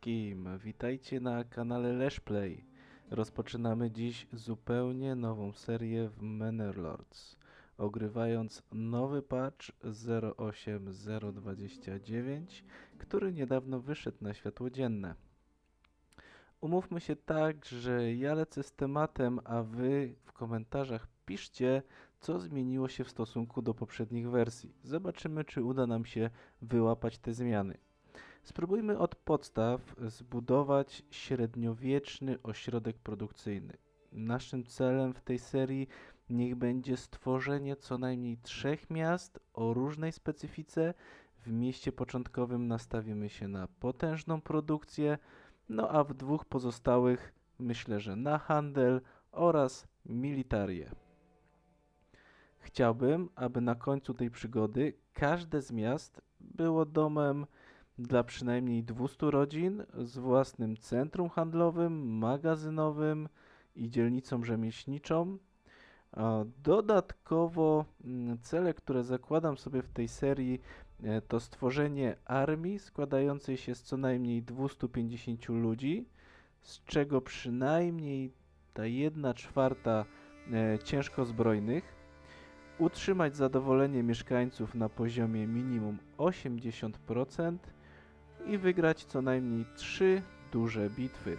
Kim? Witajcie na kanale Leszplay. Rozpoczynamy dziś zupełnie nową serię w Manor Lords, ogrywając nowy patch 08029, który niedawno wyszedł na światło dzienne. Umówmy się tak, że ja lecę z tematem, a wy w komentarzach piszcie, co zmieniło się w stosunku do poprzednich wersji. Zobaczymy, czy uda nam się wyłapać te zmiany. Spróbujmy od podstaw zbudować średniowieczny ośrodek produkcyjny. Naszym celem w tej serii niech będzie stworzenie co najmniej 3 miast o różnej specyfice. W mieście początkowym nastawimy się na potężną produkcję, no a w 2 pozostałych myślę, że na handel oraz militarię. Chciałbym, aby na końcu tej przygody każde z miast było domem dla przynajmniej 200 rodzin z własnym centrum handlowym, magazynowym i dzielnicą rzemieślniczą. Dodatkowo cele, które zakładam sobie w tej serii, to stworzenie armii składającej się z co najmniej 250 ludzi, z czego przynajmniej ta 1/4 ciężko zbrojnych, utrzymać zadowolenie mieszkańców na poziomie minimum 80% i wygrać co najmniej 3 duże bitwy.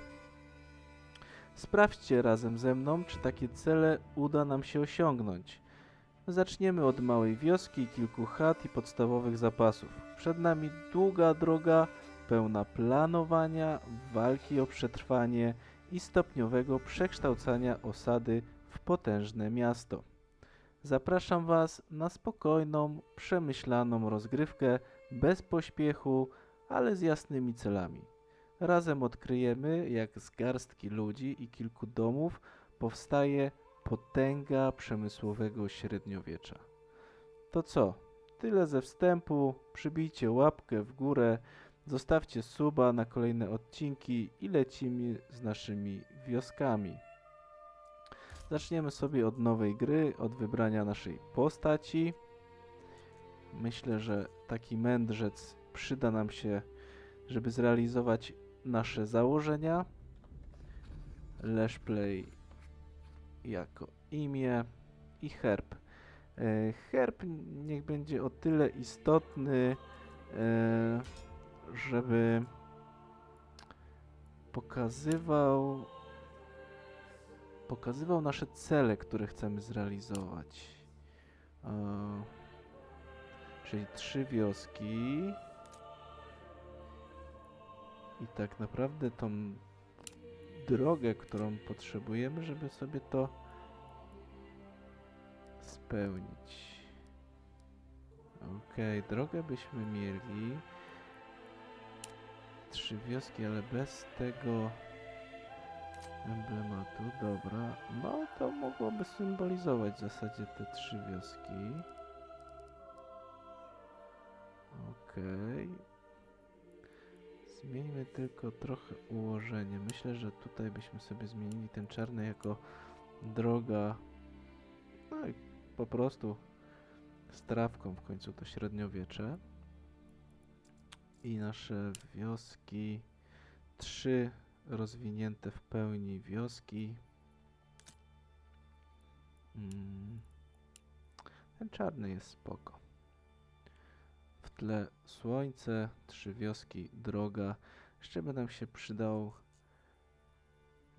Sprawdźcie razem ze mną, czy takie cele uda nam się osiągnąć. Zaczniemy od małej wioski, kilku chat i podstawowych zapasów. Przed nami długa droga, pełna planowania, walki o przetrwanie i stopniowego przekształcania osady w potężne miasto. Zapraszam Was na spokojną, przemyślaną rozgrywkę, bez pośpiechu, ale z jasnymi celami. Razem odkryjemy, jak z garstki ludzi i kilku domów powstaje potęga przemysłowego średniowiecza. To co? Tyle ze wstępu. Przybijcie łapkę w górę, zostawcie suba na kolejne odcinki i lecimy z naszymi wioskami. Zaczniemy sobie od nowej gry, od wybrania naszej postaci. Myślę, że taki mędrzec przyda nam się, żeby zrealizować nasze założenia. Leszplay jako imię i herb. Herb niech będzie o tyle istotny, żeby pokazywał nasze cele, które chcemy zrealizować. Czyli 3 wioski. I tak naprawdę tą drogę, którą potrzebujemy, żeby sobie to spełnić. Okej, drogę byśmy mieli. 3 wioski, ale bez tego emblematu. Dobra, no to mogłoby symbolizować w zasadzie te 3 wioski. Okej. Zmieńmy tylko trochę ułożenie. Myślę, że tutaj byśmy sobie zmienili ten czarny jako droga. No i po prostu z trawką, w końcu to średniowiecze. I nasze wioski, 3 rozwinięte w pełni wioski. Ten czarny jest spoko. W tle słońce, 3 wioski, droga. Jeszcze by nam się przydał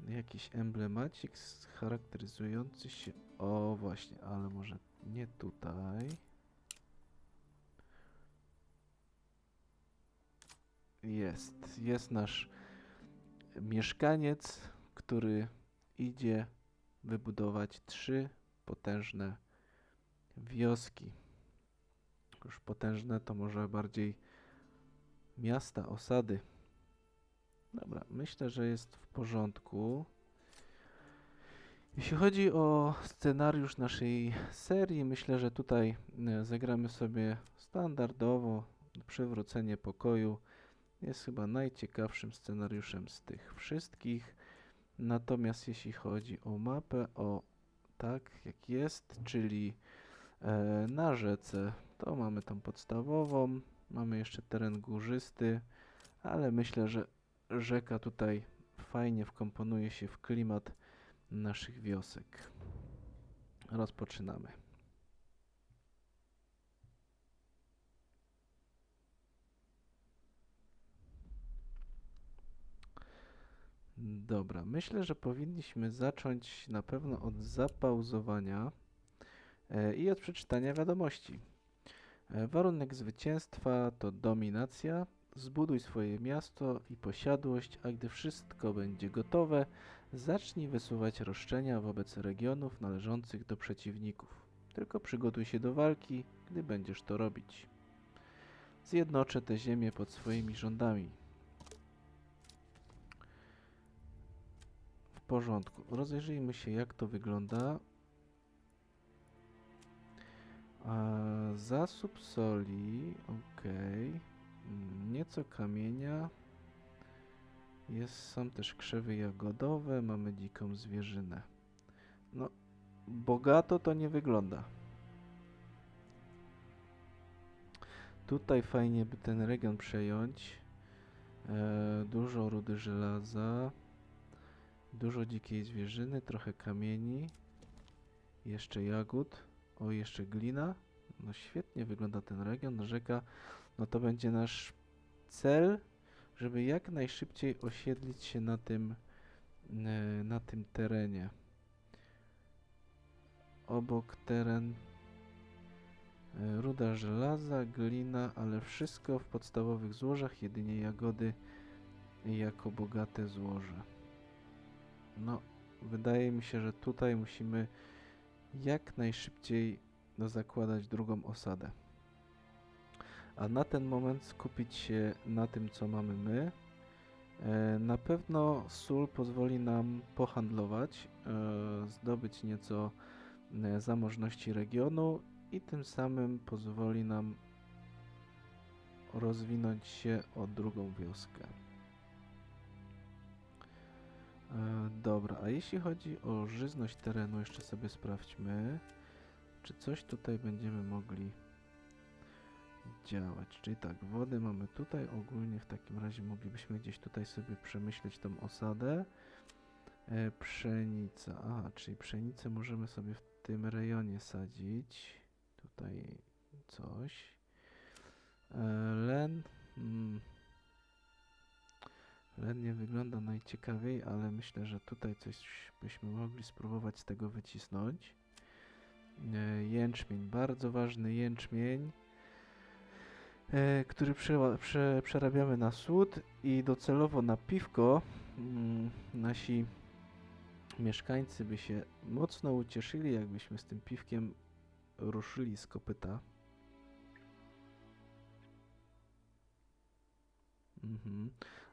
jakiś emblemacik charakteryzujący się... O właśnie, ale może nie tutaj. Jest nasz mieszkaniec, który idzie wybudować 3 potężne wioski. Już potężne to może bardziej miasta, osady. Dobra, myślę, że jest w porządku. Jeśli chodzi o scenariusz naszej serii, myślę, że tutaj zagramy sobie standardowo. Przywrócenie pokoju jest chyba najciekawszym scenariuszem z tych wszystkich. Natomiast jeśli chodzi o mapę, tak jak jest, czyli na rzece, to mamy tą podstawową. Mamy jeszcze teren górzysty, ale myślę, że rzeka tutaj fajnie wkomponuje się w klimat naszych wiosek. Rozpoczynamy. Dobra, myślę, że powinniśmy zacząć na pewno od zapauzowania i od przeczytania wiadomości. Warunek zwycięstwa to dominacja. Zbuduj swoje miasto i posiadłość, a gdy wszystko będzie gotowe, zacznij wysuwać roszczenia wobec regionów należących do przeciwników. Tylko przygotuj się do walki, gdy będziesz to robić. Zjednoczę te ziemię pod swoimi rządami. W porządku. Rozejrzyjmy się, jak to wygląda. Zasób soli, ok. Nieco kamienia. Są też krzewy jagodowe, mamy dziką zwierzynę. No, bogato to nie wygląda. Tutaj fajnie by ten region przejąć. Dużo rudy żelaza. Dużo dzikiej zwierzyny, trochę kamieni. Jeszcze jagód. O, jeszcze glina. No świetnie wygląda ten region. Rzeka, no to będzie nasz cel, żeby jak najszybciej osiedlić się na tym terenie. Obok teren ruda żelaza, glina, ale wszystko w podstawowych złożach, jedynie jagody jako bogate złoże. No, wydaje mi się, że tutaj musimy jak najszybciej zakładać drugą osadę. A na ten moment skupić się na tym, co mamy my. Na pewno sól pozwoli nam pohandlować, zdobyć nieco zamożności regionu i tym samym pozwoli nam rozwinąć się o drugą wioskę. Dobra, a jeśli chodzi o żyzność terenu, jeszcze sobie sprawdźmy, czy coś tutaj będziemy mogli działać. Czyli tak, wody mamy tutaj, ogólnie w takim razie moglibyśmy gdzieś tutaj sobie przemyśleć tą osadę. Pszenica, aha, czyli pszenicę możemy sobie w tym rejonie sadzić. Tutaj coś. Len. Len nie wygląda najciekawiej, ale myślę, że tutaj coś byśmy mogli spróbować z tego wycisnąć. Jęczmień, bardzo ważny jęczmień, który przerabiamy na sód i docelowo na piwko. Nasi mieszkańcy by się mocno ucieszyli, jakbyśmy z tym piwkiem ruszyli z kopyta.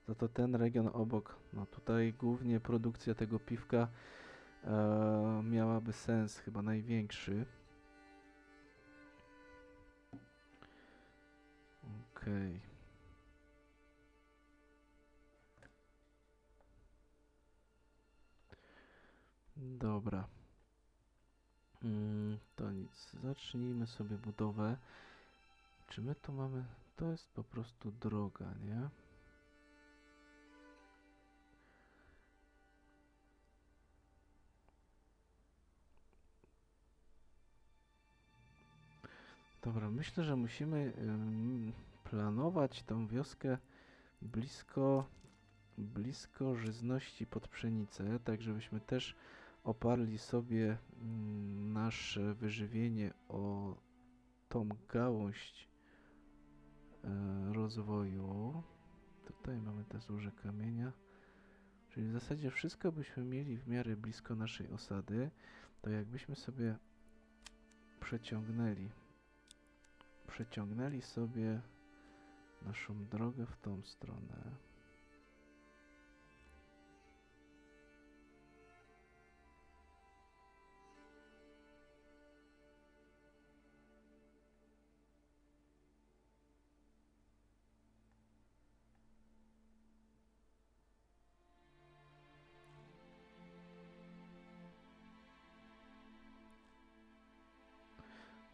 Za to ten region obok, no tutaj głównie produkcja tego piwka miałaby sens, chyba największy. Okej. Dobra. To nic. Zacznijmy sobie budowę. Czy my tu mamy... To jest po prostu droga, nie? Dobra, myślę, że musimy planować tą wioskę blisko żyzności pod pszenicę, tak żebyśmy też oparli sobie nasze wyżywienie o tą gałąź rozwoju. Tutaj mamy te złoże kamienia, czyli w zasadzie wszystko byśmy mieli w miarę blisko naszej osady. To jakbyśmy sobie przeciągnęli sobie naszą drogę w tą stronę.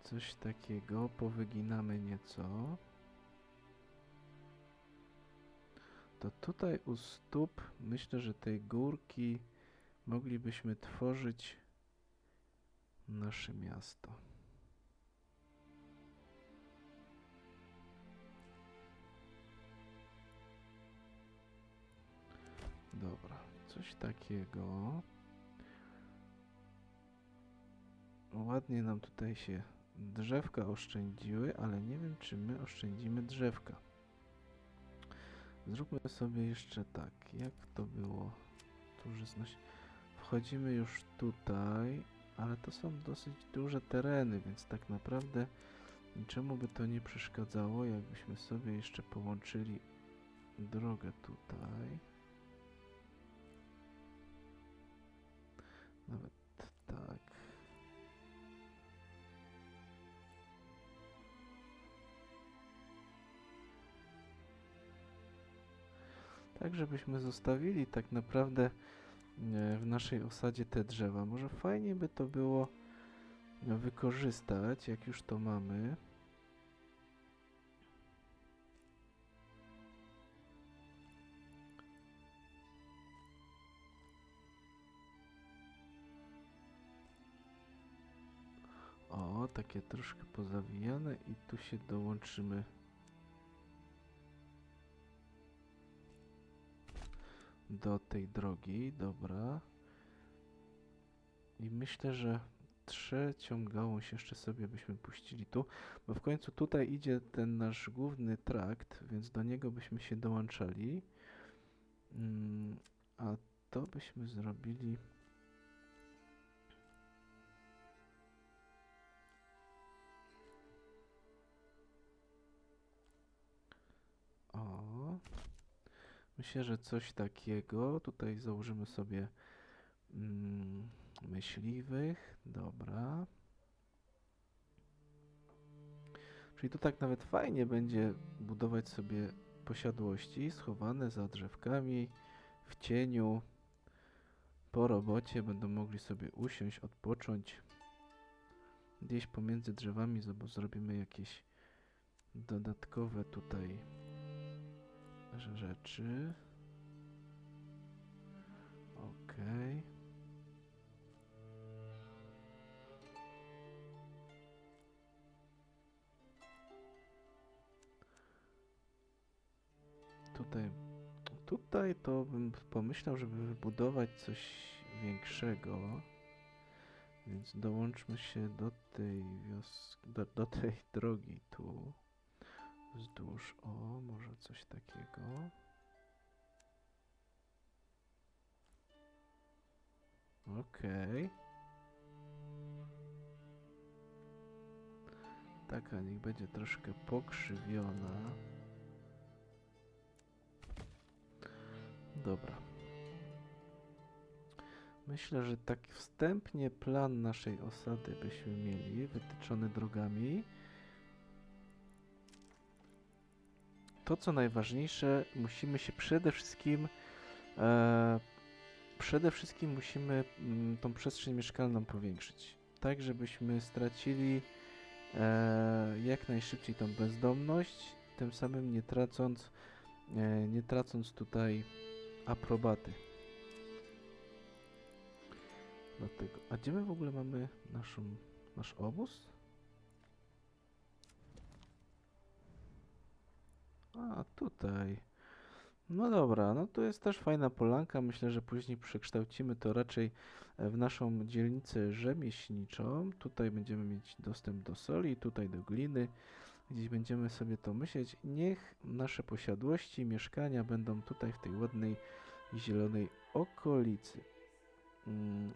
Coś takiego, powyginamy nieco. to tutaj u stóp myślę, że tej górki moglibyśmy tworzyć nasze miasto. Dobra, coś takiego. Ładnie nam tutaj się drzewka oszczędziły, ale nie wiem, czy my oszczędzimy drzewka. Zróbmy sobie jeszcze tak, jak to było. Wchodzimy już tutaj, ale to są dosyć duże tereny, więc tak naprawdę niczemu by to nie przeszkadzało, jakbyśmy sobie jeszcze połączyli drogę tutaj. Nawet tak. Tak, żebyśmy zostawili tak naprawdę w naszej osadzie te drzewa. Może fajnie by to było wykorzystać, jak już to mamy. O, takie troszkę pozawijane i tu się dołączymy do tej drogi, dobra. I myślę, że trzecią gałąź jeszcze sobie byśmy puścili tu, bo w końcu tutaj idzie ten nasz główny trakt, więc do niego byśmy się dołączali. A to byśmy zrobili... O, myślę, że coś takiego. Tutaj założymy sobie myśliwych, dobra. Czyli to tak nawet fajnie będzie budować sobie posiadłości schowane za drzewkami, w cieniu. Po robocie będą mogli sobie usiąść, odpocząć. Gdzieś pomiędzy drzewami zrobimy jakieś dodatkowe tutaj rzeczy. Okej. Tutaj to bym pomyślał, żeby wybudować coś większego. Więc dołączmy się do tej wioski, do tej drogi tu. Wzdłuż, o, może coś takiego. Okej. Taka niech będzie troszkę pokrzywiona. Dobra. Myślę, że tak wstępnie plan naszej osady byśmy mieli, wytyczony drogami. To, co najważniejsze, musimy się przede wszystkim musimy tą przestrzeń mieszkalną powiększyć, tak żebyśmy stracili jak najszybciej tą bezdomność, tym samym nie tracąc tutaj aprobaty. Dlatego, a gdzie my w ogóle mamy nasz obóz? A, tutaj. No dobra, no tu jest też fajna polanka. Myślę, że później przekształcimy to raczej w naszą dzielnicę rzemieślniczą. Tutaj będziemy mieć dostęp do soli, tutaj do gliny. Gdzieś będziemy sobie to myśleć. Niech nasze posiadłości, mieszkania będą tutaj w tej ładnej, zielonej okolicy.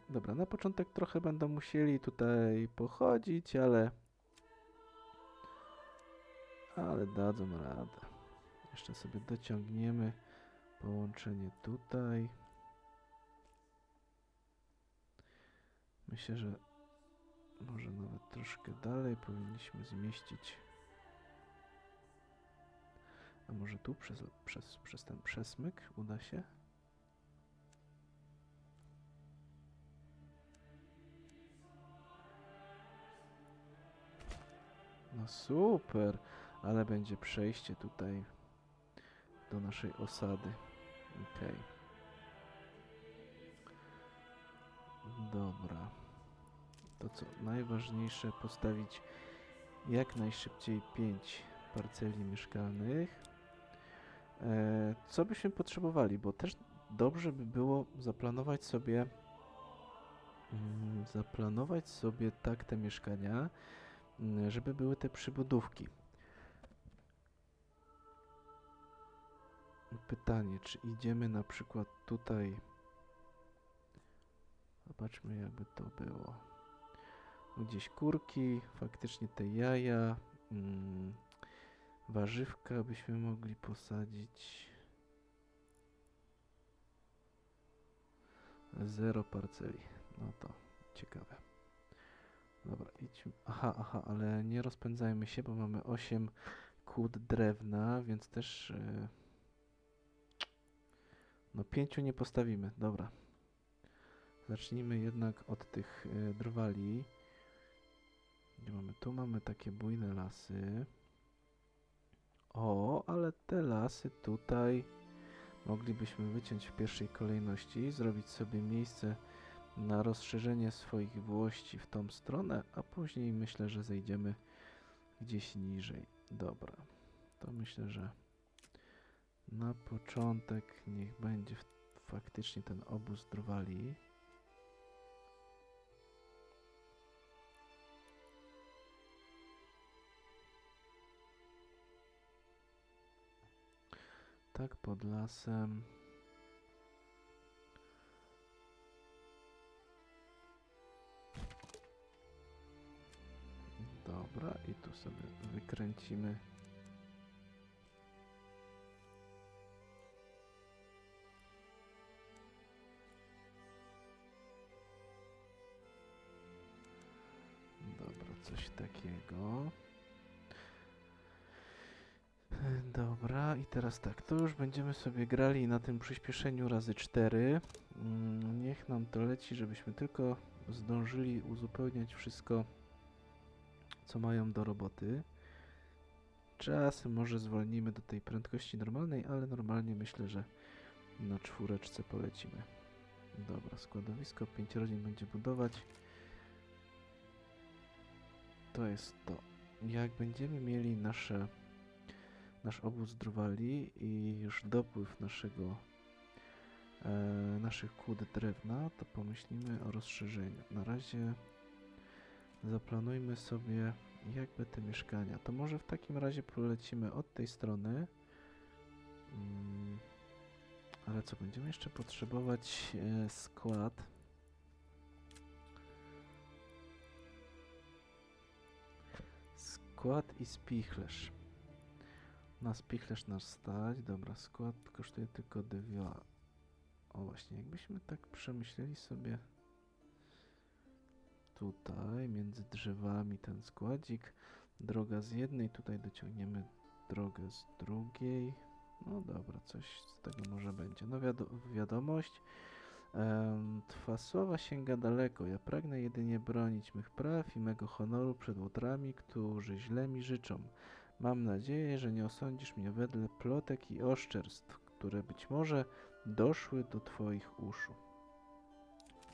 Dobra, na początek trochę będą musieli tutaj pochodzić, ale dadzą radę. Jeszcze sobie dociągniemy połączenie tutaj. Myślę, że może nawet troszkę dalej powinniśmy zmieścić. A może tu przez ten przesmyk uda się? No super, ale będzie przejście tutaj do naszej osady. Okej. Dobra. To co najważniejsze, postawić jak najszybciej 5 parceli mieszkalnych. Co byśmy potrzebowali, bo też dobrze by było zaplanować sobie tak te mieszkania, żeby były te przybudówki. Pytanie, czy idziemy na przykład tutaj. Zobaczmy, jakby to było. Gdzieś kurki, faktycznie te jaja, warzywka byśmy mogli posadzić. 0 parceli. No to ciekawe. Dobra, idźmy. Aha, ale nie rozpędzajmy się, bo mamy 8 kłód drewna, więc też no 5 nie postawimy. Dobra. Zacznijmy jednak od tych drwali. Gdzie mamy? Tu mamy takie bujne lasy. O, ale te lasy tutaj moglibyśmy wyciąć w pierwszej kolejności, zrobić sobie miejsce na rozszerzenie swoich włości w tą stronę, a później myślę, że zejdziemy gdzieś niżej. Dobra, to myślę, że na początek niech będzie faktycznie ten obóz drwali. Tak pod lasem. Dobra, i tu sobie wykręcimy. Dobra, coś takiego. Dobra, i teraz tak, to już będziemy sobie grali na tym przyspieszeniu razy 4. Niech nam to leci, żebyśmy tylko zdążyli uzupełniać wszystko, co mają do roboty. Czasem może zwolnimy do tej prędkości normalnej, ale normalnie myślę, że na 4 polecimy. Dobra, składowisko, 5 rodzin będzie budować. To jest to. Jak będziemy mieli nasz obóz drwali i już dopływ naszych kłód drewna, to pomyślimy o rozszerzeniu. Na razie zaplanujmy sobie jakby te mieszkania. To może w takim razie polecimy od tej strony. Ale co, będziemy jeszcze potrzebować skład. Skład i spichlerz. Na spichlerz nas stać. Dobra, skład kosztuje tylko 2. O właśnie, jakbyśmy tak przemyśleli sobie tutaj między drzewami ten składzik. Droga z jednej, tutaj dociągniemy drogę z drugiej. No dobra, coś z tego może będzie. No wiadomość. Twa sława sięga daleko. Ja pragnę jedynie bronić mych praw i mego honoru przed łotrami, którzy źle mi życzą. Mam nadzieję, że nie osądzisz mnie wedle plotek i oszczerstw, które być może doszły do twoich uszu.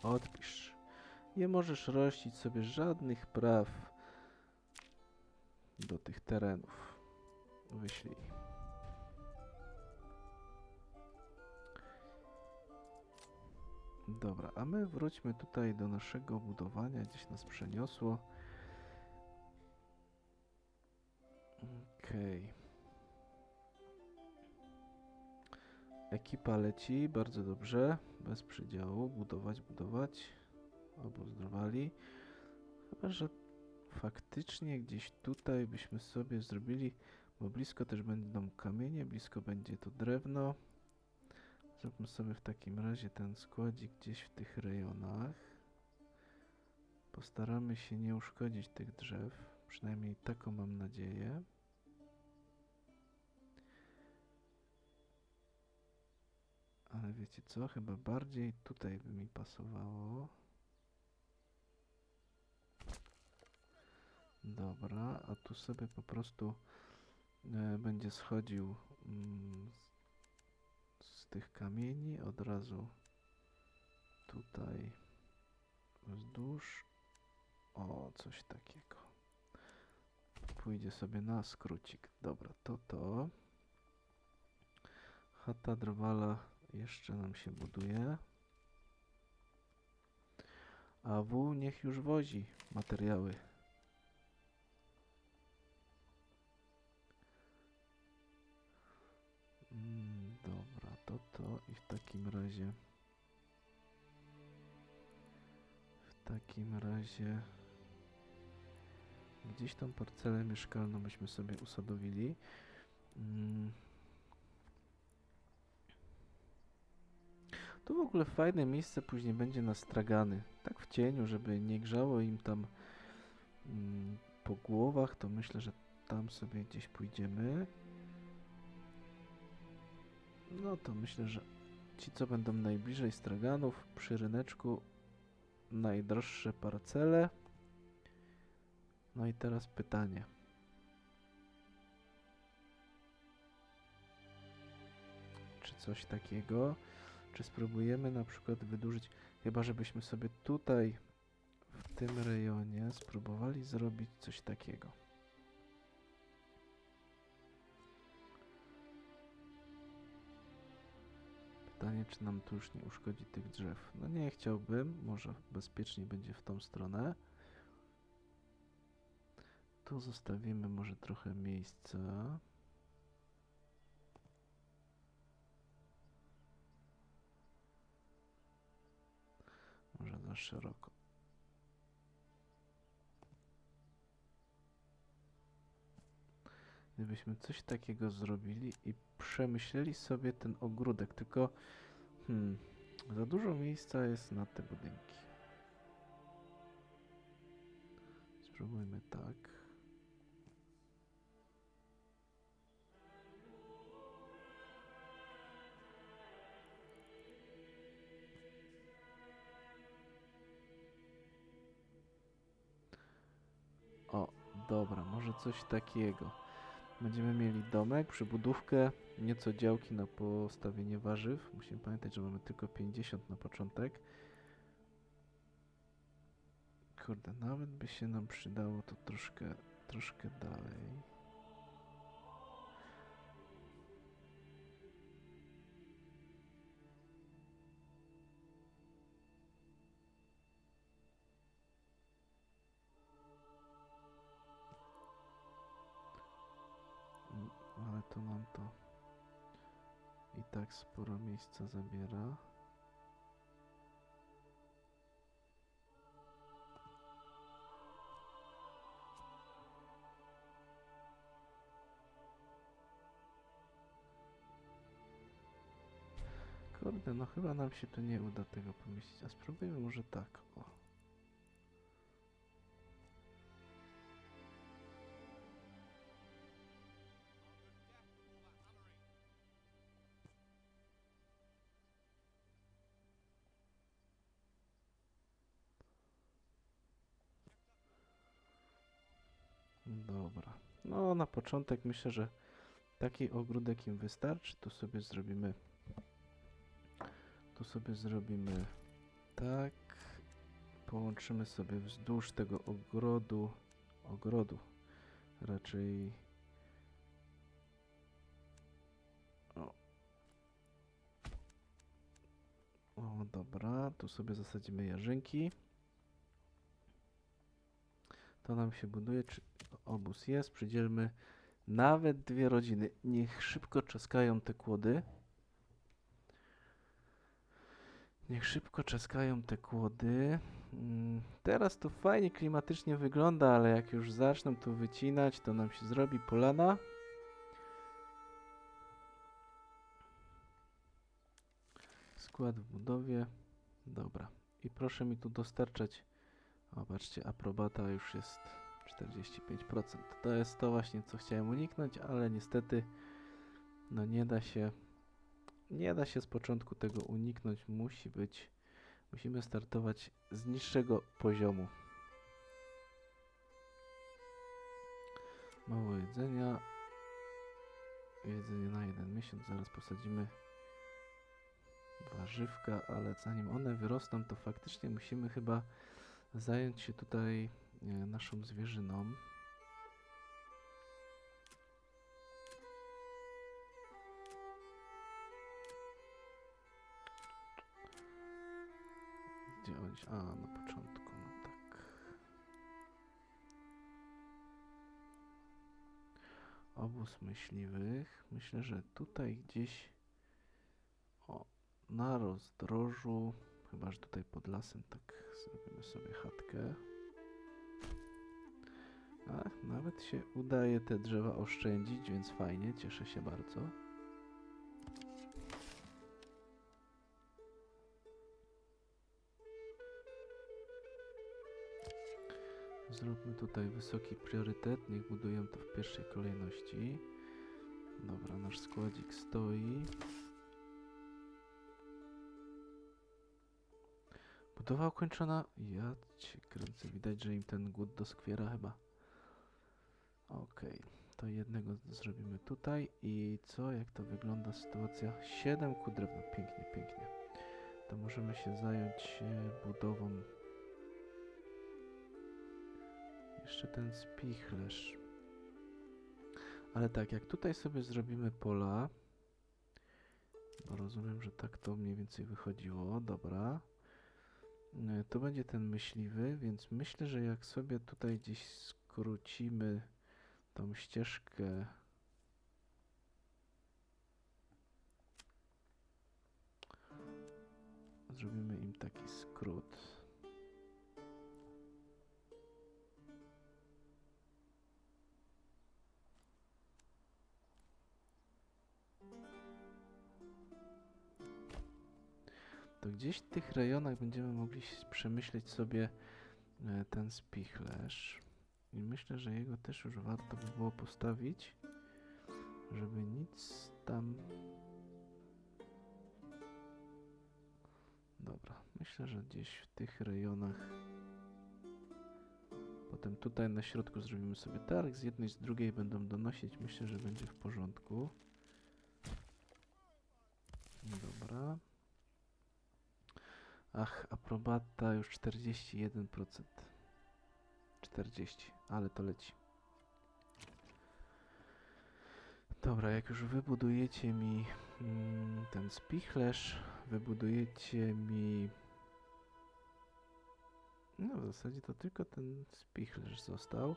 Odpisz. Nie możesz rościć sobie żadnych praw do tych terenów. Wyślij. Dobra, a my wróćmy tutaj do naszego budowania. Gdzieś nas przeniosło. Okej. Ekipa leci, bardzo dobrze. Bez przydziału. Budować. Obóz drwali. Chyba, że faktycznie gdzieś tutaj byśmy sobie zrobili, bo blisko też będą kamienie, blisko będzie to drewno. Zróbmy sobie w takim razie ten składzik gdzieś w tych rejonach. Postaramy się nie uszkodzić tych drzew, przynajmniej taką mam nadzieję. Ale wiecie co? Chyba bardziej tutaj by mi pasowało. Dobra, a tu sobie po prostu będzie schodził z tych kamieni od razu tutaj wzdłuż. O, coś takiego. Pójdzie sobie na skrócik. Dobra, to. Chata drwala jeszcze nam się buduje. A niech już wozi materiały. Dobra, to i w takim razie gdzieś tą parcelę mieszkalną byśmy sobie usadowili. Tu w ogóle fajne miejsce później będzie na stragany. Tak w cieniu, żeby nie grzało im tam po głowach, to myślę, że tam sobie gdzieś pójdziemy. No to myślę, że ci, co będą najbliżej straganów, przy ryneczku najdroższe parcele. No i teraz pytanie. Czy coś takiego? Czy spróbujemy na przykład wydłużyć, chyba żebyśmy sobie tutaj w tym rejonie spróbowali zrobić coś takiego. Pytanie, czy nam tu już nie uszkodzi tych drzew. No nie chciałbym, może bezpieczniej będzie w tą stronę. Tu zostawimy może trochę miejsca. Może za szeroko. Gdybyśmy coś takiego zrobili i przemyśleli sobie ten ogródek, tylko za dużo miejsca jest na te budynki. Spróbujmy tak. O, dobra, może coś takiego. Będziemy mieli domek, przybudówkę, nieco działki na postawienie warzyw. Musimy pamiętać, że mamy tylko 50 na początek. Kurde, nawet by się nam przydało to troszkę dalej. Ale to nam to i tak sporo miejsca zabiera. Kurde, no chyba nam się tu nie uda tego pomieścić, a spróbujmy może tak, o. Dobra, no na początek myślę, że taki ogródek im wystarczy. Tu sobie zrobimy tak. Połączymy sobie wzdłuż tego ogrodu raczej. O, dobra, tu sobie zasadzimy jarzynki. To nam się buduje, czy obóz jest, przydzielmy nawet 2 rodziny. Niech szybko trzaskają te kłody. Teraz to fajnie klimatycznie wygląda, ale jak już zaczną tu wycinać, to nam się zrobi polana. Skład w budowie. Dobra. I proszę mi tu dostarczać. O, patrzcie, aprobata już jest 45%. To jest to właśnie, co chciałem uniknąć, ale niestety no nie da się z początku tego uniknąć. Musimy startować z niższego poziomu. Mało jedzenia. Jedzenie na 1 miesiąc. Zaraz posadzimy warzywka, ale zanim one wyrosną, to faktycznie musimy chyba zająć się tutaj naszą zwierzyną. Gdzie oni się... A, na początku, no tak. Obóz myśliwych. Myślę, że tutaj gdzieś... O, na rozdrożu, chyba że tutaj pod lasem, tak zrobimy sobie chatkę. A, nawet się udaje te drzewa oszczędzić, więc fajnie, cieszę się bardzo. Zróbmy tutaj wysoki priorytet, niech budują to w pierwszej kolejności. Dobra, nasz składzik stoi. Budowa ukończona. Ja cię kręcę, widać, że im ten głód doskwiera chyba. Okej, to jednego zrobimy tutaj. I co? Jak to wygląda sytuacja? 7 kół drewna. Pięknie, pięknie. To możemy się zająć budową. Jeszcze ten spichlerz. Ale tak, jak tutaj sobie zrobimy pola, bo rozumiem, że tak to mniej więcej wychodziło, dobra. To będzie ten myśliwy, więc myślę, że jak sobie tutaj gdzieś skrócimy tą ścieżkę, zrobimy im taki skrót. To gdzieś w tych rejonach będziemy mogli przemyśleć sobie ten spichlerz. I myślę, że jego też już warto by było postawić, żeby nic tam... Dobra, myślę, że gdzieś w tych rejonach. Potem tutaj na środku zrobimy sobie targ, z jednej, z drugiej będą donosić. Myślę, że będzie w porządku. Dobra. Ach, aprobata już 41%. 40, ale to leci. Dobra, jak już wybudujecie mi ten spichlerz, wybudujecie mi... No w zasadzie to tylko ten spichlerz został.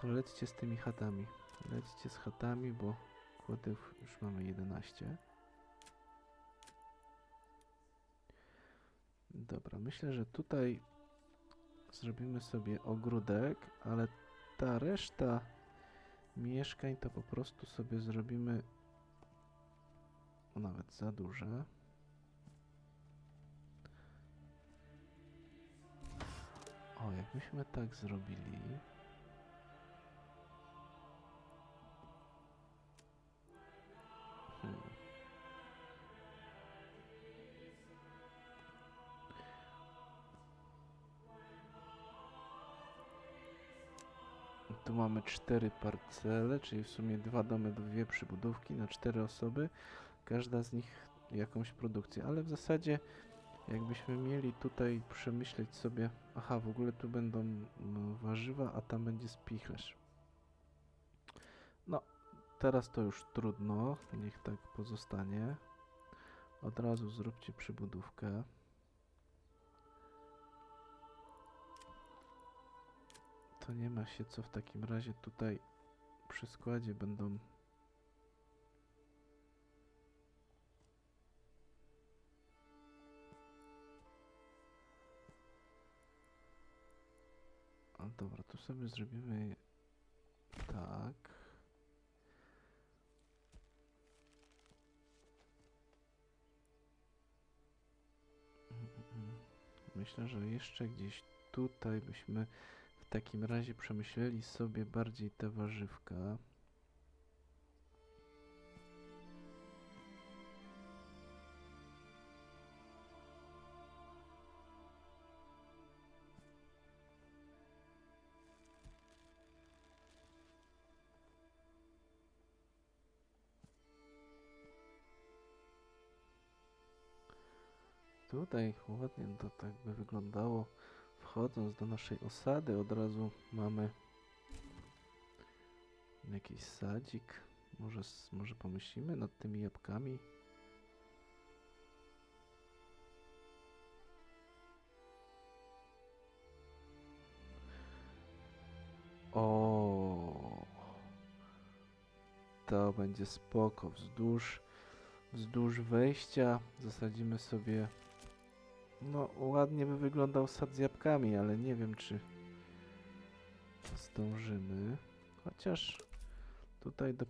To lećcie z tymi chatami. Lećcie z chatami, bo kłodów już mamy 11. Dobra, myślę, że tutaj zrobimy sobie ogródek, ale ta reszta mieszkań to po prostu sobie zrobimy nawet za duże. O, jakbyśmy tak zrobili. Tu mamy 4 parcele, czyli w sumie 2 domy, 2 przybudówki na 4 osoby. Każda z nich jakąś produkcję, ale w zasadzie jakbyśmy mieli tutaj przemyśleć sobie... Aha, w ogóle tu będą warzywa, a tam będzie spichlerz. No, teraz to już trudno, niech tak pozostanie. Od razu zróbcie przybudówkę. To nie ma się co w takim razie tutaj przy składzie będą... A dobra, tu sobie zrobimy tak. Myślę, że jeszcze gdzieś tutaj byśmy w takim razie przemyśleli sobie bardziej te warzywka. tutaj ładnie to tak by wyglądało. Wchodząc do naszej osady od razu mamy jakiś sadzik. Może pomyślimy nad tymi jabłkami. O, to będzie spoko. Wzdłuż wejścia zasadzimy sobie. No, ładnie by wyglądał sad z jabłkami, ale nie wiem, czy zdążymy. Chociaż tutaj do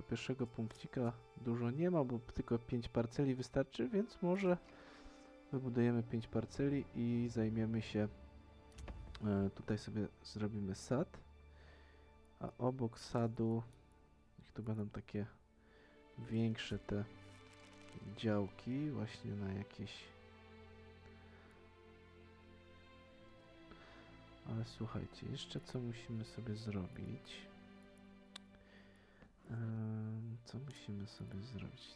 pierwszego punkcika dużo nie ma, bo tylko 5 parceli wystarczy, więc może wybudujemy 5 parceli i zajmiemy się. Tutaj sobie zrobimy sad, a obok sadu, niech tu będą takie większe te działki, właśnie na jakieś. Ale słuchajcie, jeszcze co musimy sobie zrobić? Co musimy sobie zrobić?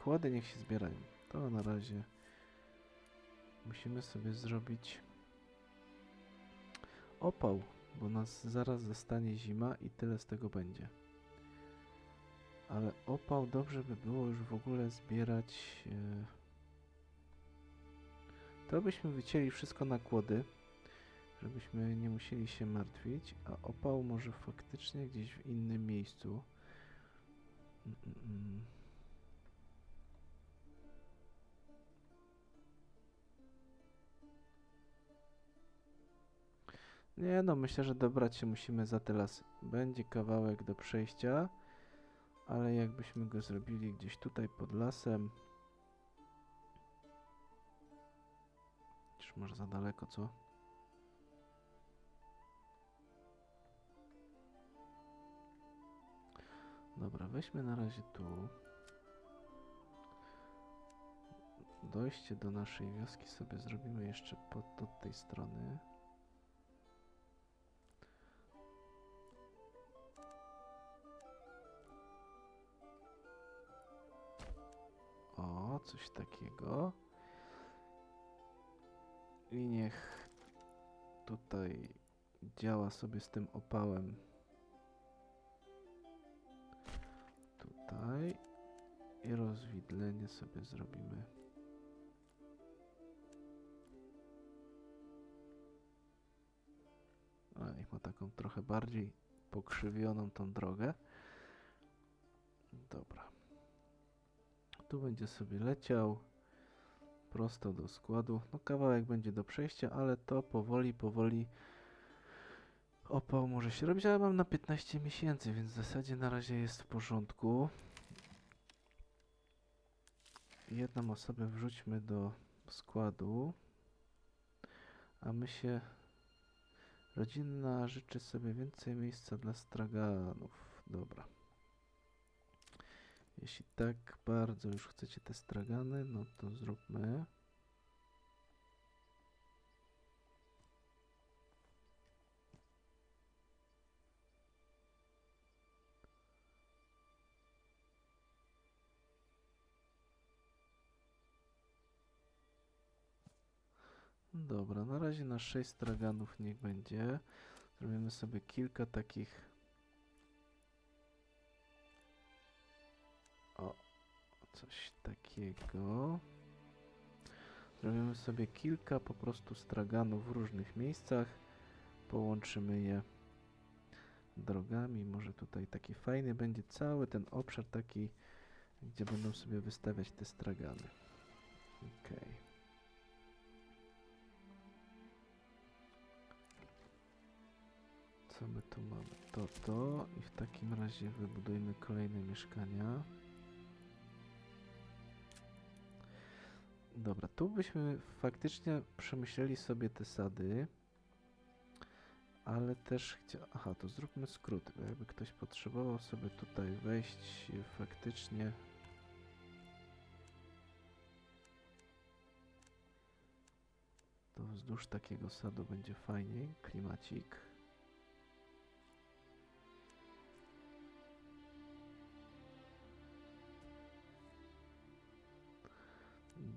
Kłody niech się zbierają. To na razie musimy sobie zrobić opał, bo nas zaraz zastanie zima i tyle z tego będzie. Ale opał dobrze by było już w ogóle zbierać. To byśmy wycięli wszystko na kłody, żebyśmy nie musieli się martwić, a opał może faktycznie gdzieś w innym miejscu. Nie no, myślę, że dobrać się musimy za te lasy. Będzie kawałek do przejścia, ale jakbyśmy go zrobili gdzieś tutaj pod lasem. Czyż może za daleko, co? Dobra, weźmy na razie tu. Dojście do naszej wioski sobie zrobimy jeszcze od tej strony. O, coś takiego. I niech tutaj działa sobie z tym opałem. Tutaj. I rozwidlenie sobie zrobimy. A niech ma taką trochę bardziej pokrzywioną tą drogę. Dobra. Tu będzie sobie leciał prosto do składu. No kawałek będzie do przejścia, ale to powoli opał może się robić, ale mam na 15 miesięcy, więc w zasadzie na razie jest w porządku. Jedną osobę wrzućmy do składu, a my się... Rodzina życzy sobie więcej miejsca dla straganów. Dobra. Jeśli tak bardzo już chcecie te stragany, no to zróbmy. Dobra, na razie na 6 straganów niech będzie. Zrobimy sobie kilka takich... O, coś takiego. Zrobimy sobie kilka po prostu straganów w różnych miejscach. Połączymy je drogami. Może tutaj taki fajny będzie cały ten obszar taki, gdzie będą sobie wystawiać te stragany. Okej. Co my tu mamy? To i w takim razie wybudujmy kolejne mieszkania. Dobra, tu byśmy faktycznie przemyśleli sobie te sady, ale też aha, to zróbmy skrót, bo jakby ktoś potrzebował sobie tutaj wejść faktycznie... To wzdłuż takiego sadu będzie fajniej, klimacik.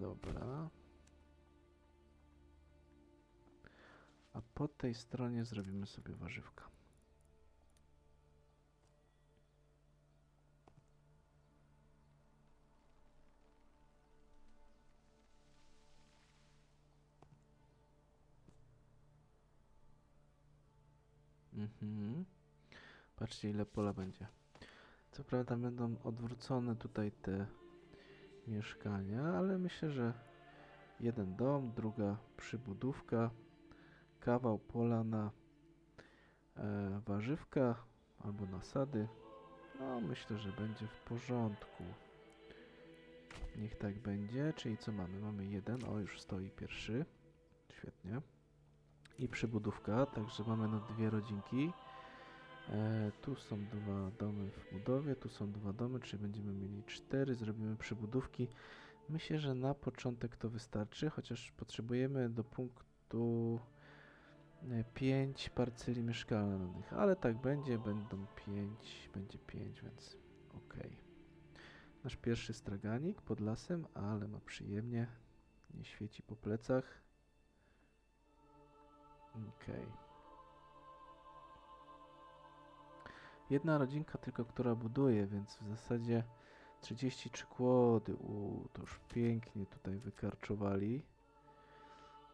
Dobra. A po tej stronie zrobimy sobie warzywka. Patrzcie, ile pola będzie. Co prawda będą odwrócone tutaj te mieszkania, ale myślę, że jeden dom, druga przybudówka, kawał pola na warzywka albo nasady. No, myślę, że będzie w porządku. Niech tak będzie. Czyli co mamy? Mamy jeden. O, już stoi pierwszy. Świetnie. I przybudówka, także mamy no dwie rodzinki. Tu są dwa domy w budowie, tu są dwa domy, czyli będziemy mieli 4. Zrobimy przybudówki. Myślę, że na początek to wystarczy, chociaż potrzebujemy do punktu 5 parceli mieszkalnych, ale tak będzie, będą 5, będzie 5, więc okej. Nasz pierwszy straganik pod lasem, ale ma przyjemnie, nie świeci po plecach. Okej. Jedna rodzinka tylko, która buduje, więc w zasadzie 33 kłody. To już pięknie tutaj wykarczowali.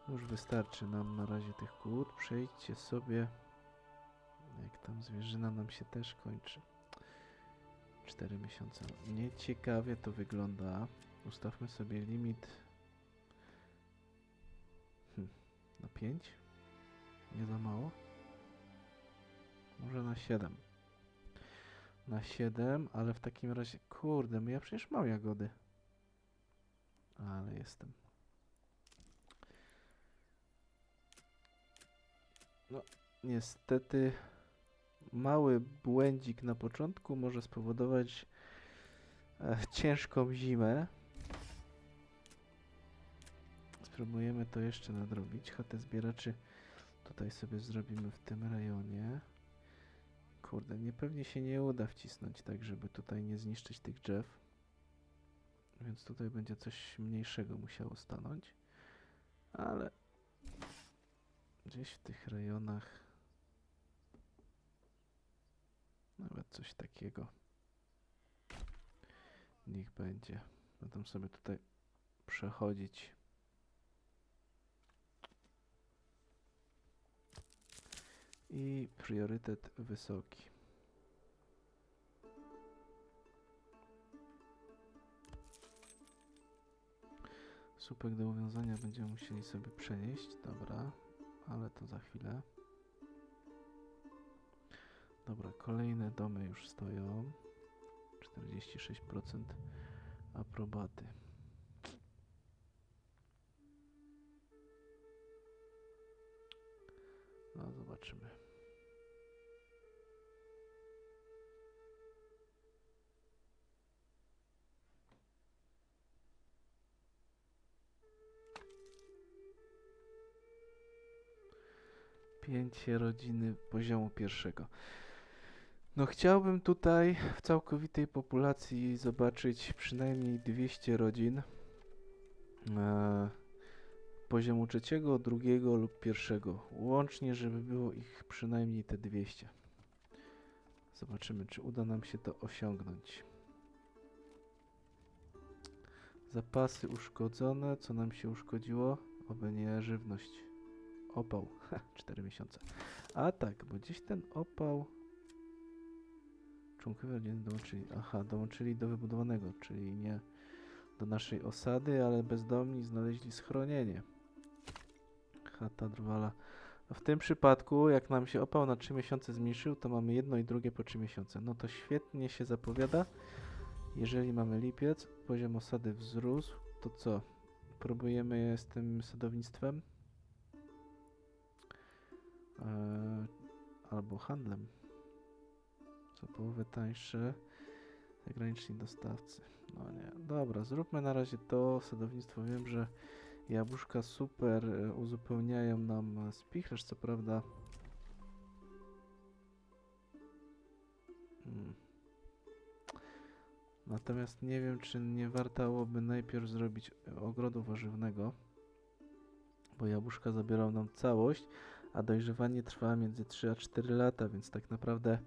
Już wystarczy nam na razie tych kłód. Przejdźcie sobie. Jak tam zwierzyna nam się też kończy. 4 miesiące. Nieciekawie to wygląda. Ustawmy sobie limit na 5. Nie za mało. Może na 7. Na 7, ale w takim razie... Kurde, ja przecież mam jagody. Ale jestem. No, niestety mały błędzik na początku może spowodować ciężką zimę. Spróbujemy to jeszcze nadrobić. Chatę zbieraczy tutaj sobie zrobimy w tym rejonie. Kurde, pewnie się nie uda wcisnąć tak, żeby tutaj nie zniszczyć tych drzew. Więc tutaj będzie coś mniejszego musiało stanąć. Ale gdzieś w tych rejonach nawet coś takiego niech będzie. Będę sobie tutaj przechodzić. I priorytet wysoki. Słupek do uwiązania będziemy musieli sobie przenieść. Dobra, ale to za chwilę. Dobra, kolejne domy już stoją. 46% aprobaty. No, zobaczymy. Pięcie rodziny poziomu pierwszego. No chciałbym tutaj w całkowitej populacji zobaczyć przynajmniej 200 rodzin poziomu trzeciego, drugiego lub pierwszego. Łącznie, żeby było ich przynajmniej te 200. Zobaczymy, czy uda nam się to osiągnąć. Zapasy uszkodzone. Co nam się uszkodziło? Oby nie żywność. Opał. 4 miesiące. A tak, bo gdzieś ten opał... Członkowie rodziny dołączyli. Aha, dołączyli do wybudowanego, czyli nie do naszej osady, ale bezdomni znaleźli schronienie. Chata drwala. A w tym przypadku, jak nam się opał na 3 miesiące zmniejszył, to mamy jedno i drugie po 3 miesiące. No to świetnie się zapowiada. Jeżeli mamy lipiec, poziom osady wzrósł, to co? Próbujemy z tym sadownictwem? Albo handlem. Co połowę tańsze. Zagraniczni dostawcy. No nie. Dobra, zróbmy na razie to. Sadownictwo, wiem, że jabłuszka super uzupełniają nam spichlerz, co prawda. Natomiast nie wiem, czy nie wartałoby najpierw zrobić ogrodu warzywnego, bo jabłuszka zabiorą nam całość, a dojrzewanie trwa między 3 a 4 lata, więc tak naprawdę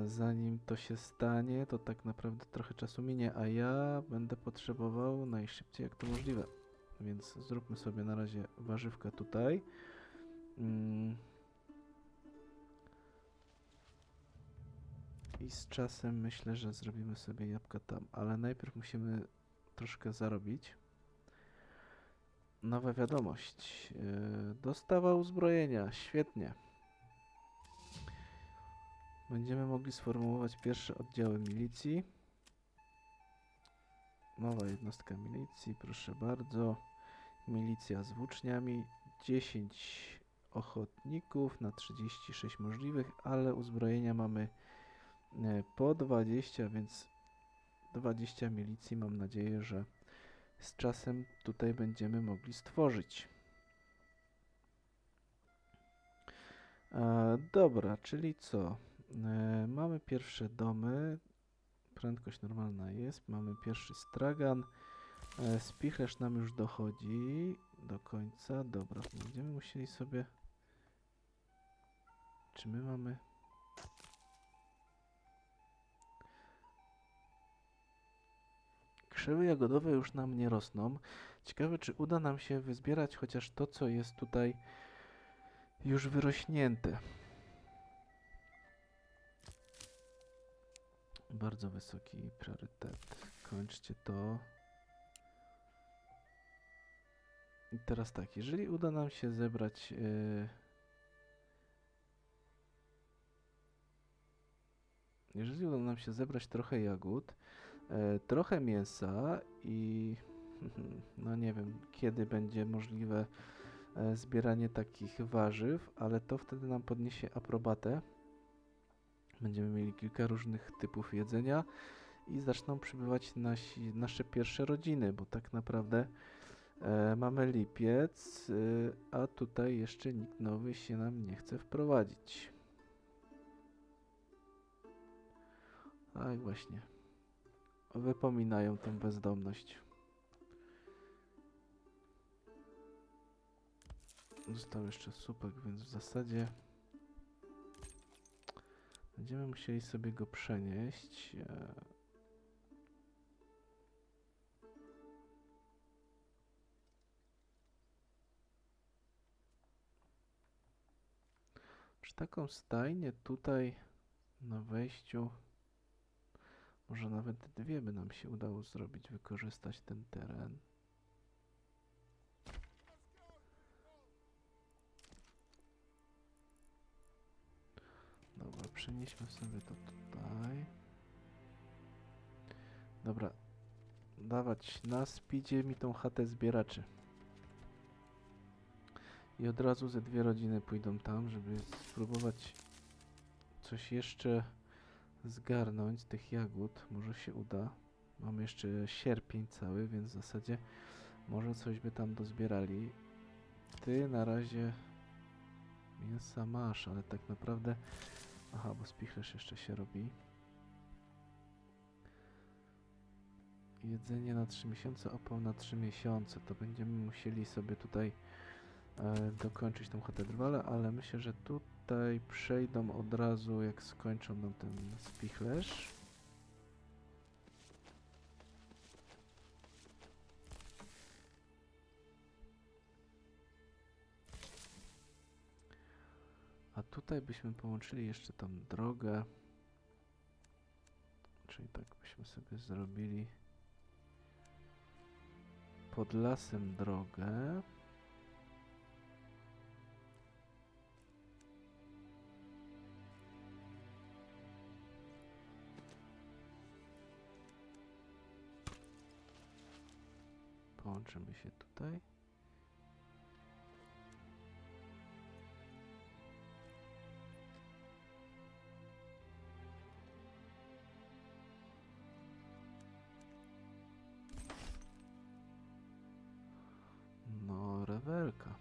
zanim to się stanie, to tak naprawdę trochę czasu minie, a ja będę potrzebował najszybciej jak to możliwe. Więc zróbmy sobie na razie warzywka tutaj. I z czasem myślę, że zrobimy sobie jabłka tam, ale najpierw musimy troszkę zarobić. Nowa wiadomość. Dostawa uzbrojenia. Świetnie. Będziemy mogli sformułować pierwsze oddziały milicji. Nowa jednostka milicji, proszę bardzo. Milicja z włóczniami. 10 ochotników na 36 możliwych, ale uzbrojenia mamy po 20, więc 20 milicji mam nadzieję, że z czasem tutaj będziemy mogli stworzyć. Dobra, czyli co? Mamy pierwsze domy. Prędkość normalna jest. Mamy pierwszy stragan. Spichlerz nam już dochodzi do końca. Dobra, będziemy musieli sobie... Czy my mamy... Krzewy jagodowe już nam nie rosną. Ciekawe, czy uda nam się wyzbierać chociaż to, co jest tutaj już wyrośnięte. Bardzo wysoki priorytet. Kończcie to. I teraz tak, jeżeli uda nam się zebrać... Jeżeli uda nam się zebrać trochę jagód, trochę mięsa i no nie wiem, kiedy będzie możliwe zbieranie takich warzyw, ale to wtedy nam podniesie aprobatę. Będziemy mieli kilka różnych typów jedzenia i zaczną przybywać nasze pierwsze rodziny, bo tak naprawdę mamy lipiec, a tutaj jeszcze nikt nowy się nam nie chce wprowadzić. Tak właśnie. Wypominają tą bezdomność. Został jeszcze słupek, więc w zasadzie będziemy musieli sobie go przenieść. Czy taką stajnię tutaj na wejściu, może nawet dwie by nam się udało zrobić, wykorzystać ten teren. Dobra, przenieśmy sobie to tutaj. Dobra, dawać na speedzie mi tą chatę zbieraczy. I od razu ze dwie rodziny pójdą tam, żeby spróbować coś jeszcze zgarnąć z tych jagód. Może się uda. Mamy jeszcze sierpień cały, więc w zasadzie może coś by tam dozbierali. Ty na razie mięsa masz, ale tak naprawdę... Aha, bo spichlerz jeszcze się robi. Jedzenie na 3 miesiące, opał na 3 miesiące. To będziemy musieli sobie tutaj dokończyć tą chatę drwala, ale myślę, że tutaj przejdą od razu, jak skończą nam ten spichlerz. A tutaj byśmy połączyli jeszcze tą drogę. Czyli tak byśmy sobie zrobili pod lasem drogę. Połączymy się tutaj. No, rewelka.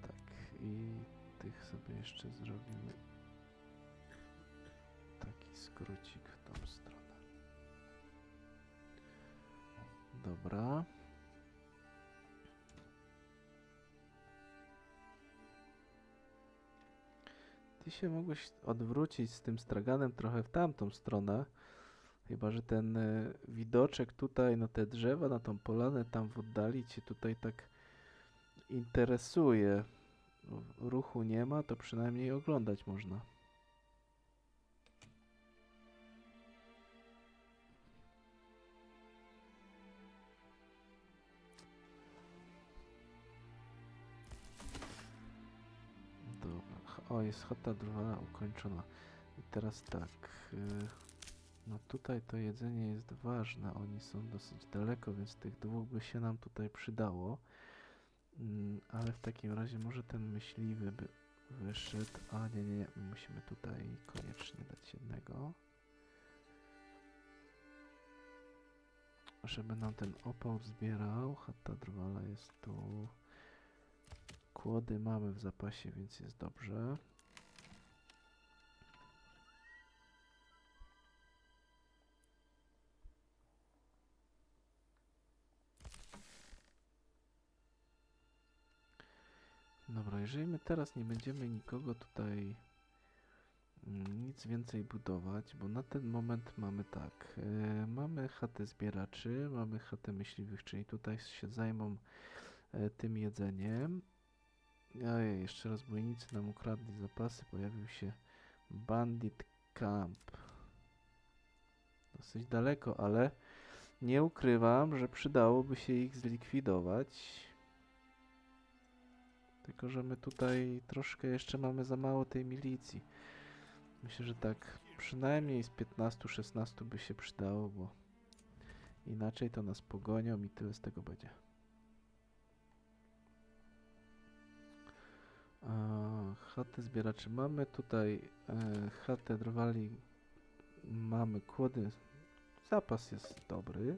Tak, i tych sobie jeszcze zrobimy skrócik w tą stronę. Dobra. Ty się mogłeś odwrócić z tym straganem trochę w tamtą stronę. Chyba że ten widoczek tutaj na te drzewa, na tą polanę tam w oddali cię tutaj tak interesuje. Ruchu nie ma, to przynajmniej oglądać można. Dobra. O, jest chata drwala ukończona. I teraz tak. No tutaj to jedzenie jest ważne. Oni są dosyć daleko, więc tych dwóch by się nam tutaj przydało. Ale w takim razie może ten myśliwy by wyszedł. A nie, nie, nie. Musimy tutaj koniecznie dać jednego. Żeby nam ten opał zbierał. Chata drwala jest tu. Kłody mamy w zapasie, więc jest dobrze. Dobra, jeżeli my teraz nie będziemy nikogo tutaj nic więcej budować, bo na ten moment mamy tak, mamy chatę zbieraczy, mamy chatę myśliwych, czyli tutaj się zajmą tym jedzeniem. Ojej, jeszcze rozbójnicy nam ukradli zapasy, pojawił się Bandit Camp. Dosyć daleko, ale nie ukrywam, że przydałoby się ich zlikwidować. Tylko że my tutaj troszkę jeszcze mamy za mało tej milicji. Myślę, że tak przynajmniej z 15-16 by się przydało, bo inaczej to nas pogonią i tyle z tego będzie. Chaty zbieraczy mamy tutaj, chatę drwali mamy, kłody, zapas jest dobry,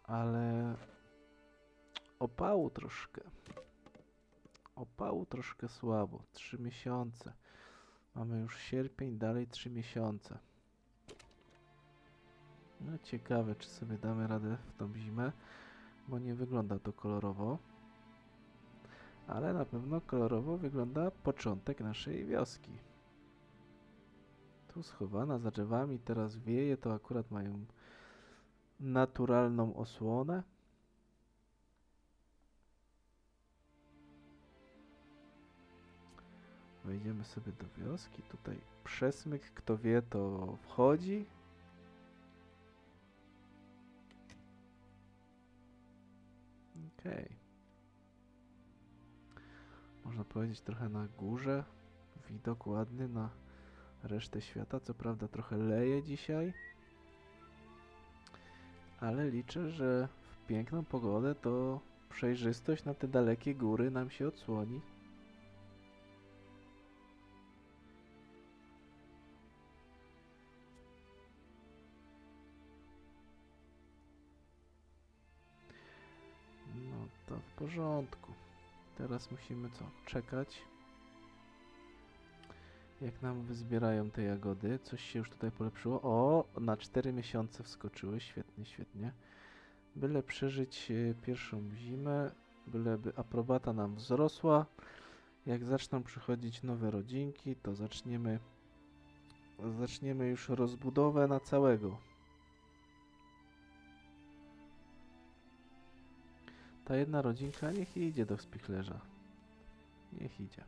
ale opału troszkę słabo, 3 miesiące. Mamy już sierpień, dalej 3 miesiące. No ciekawe, czy sobie damy radę w tą zimę, bo nie wygląda to kolorowo. Ale na pewno kolorowo wygląda początek naszej wioski. Tu schowana za drzewami, teraz wieje, to akurat mają naturalną osłonę. Wejdziemy sobie do wioski, tutaj przesmyk, kto wie, to wchodzi. Okej. Można powiedzieć trochę na górze. Widok ładny na resztę świata. Co prawda trochę leje dzisiaj. Ale liczę, że w piękną pogodę to przejrzystość na te dalekie góry nam się odsłoni. No to w porządku. Teraz musimy co? Czekać. Jak nam wyzbierają te jagody. Coś się już tutaj polepszyło. O, na 4 miesiące wskoczyły. Świetnie, świetnie. Byle przeżyć pierwszą zimę. Byleby aprobata nam wzrosła. Jak zaczną przychodzić nowe rodzinki, to zaczniemy już rozbudowę na całego. Ta jedna rodzinka niech idzie do spichlerza. Niech idzie.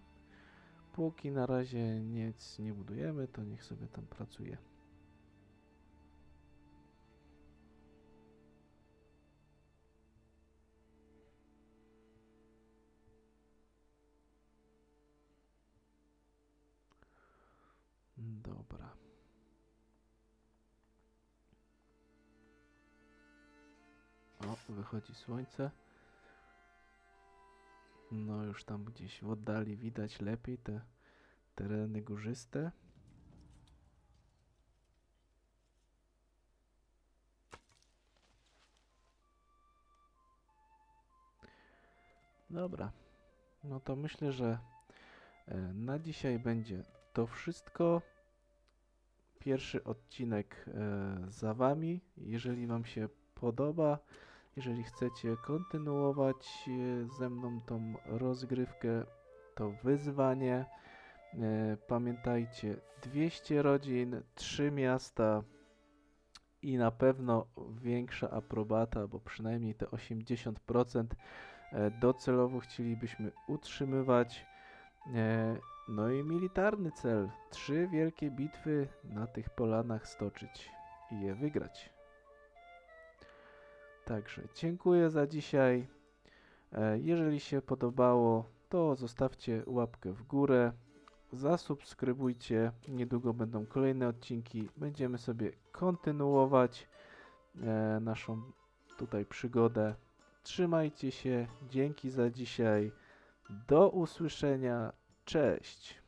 Póki na razie nic nie budujemy, to niech sobie tam pracuje. Dobra. O, wychodzi słońce. No już tam gdzieś w oddali widać lepiej te tereny górzyste. Dobra. No to myślę, że na dzisiaj będzie to wszystko. pierwszy odcinek za Wami. Jeżeli Wam się podoba, jeżeli chcecie kontynuować ze mną tą rozgrywkę, to wyzwanie. Pamiętajcie, 200 rodzin, 3 miasta i na pewno większa aprobata, bo przynajmniej te 80% docelowo chcielibyśmy utrzymywać. No i militarny cel. 3 wielkie bitwy na tych polanach stoczyć i je wygrać. Także dziękuję za dzisiaj. Jeżeli się podobało, to zostawcie łapkę w górę. Zasubskrybujcie. Niedługo będą kolejne odcinki. Będziemy sobie kontynuować naszą tutaj przygodę. Trzymajcie się. Dzięki za dzisiaj. Do usłyszenia. Cześć.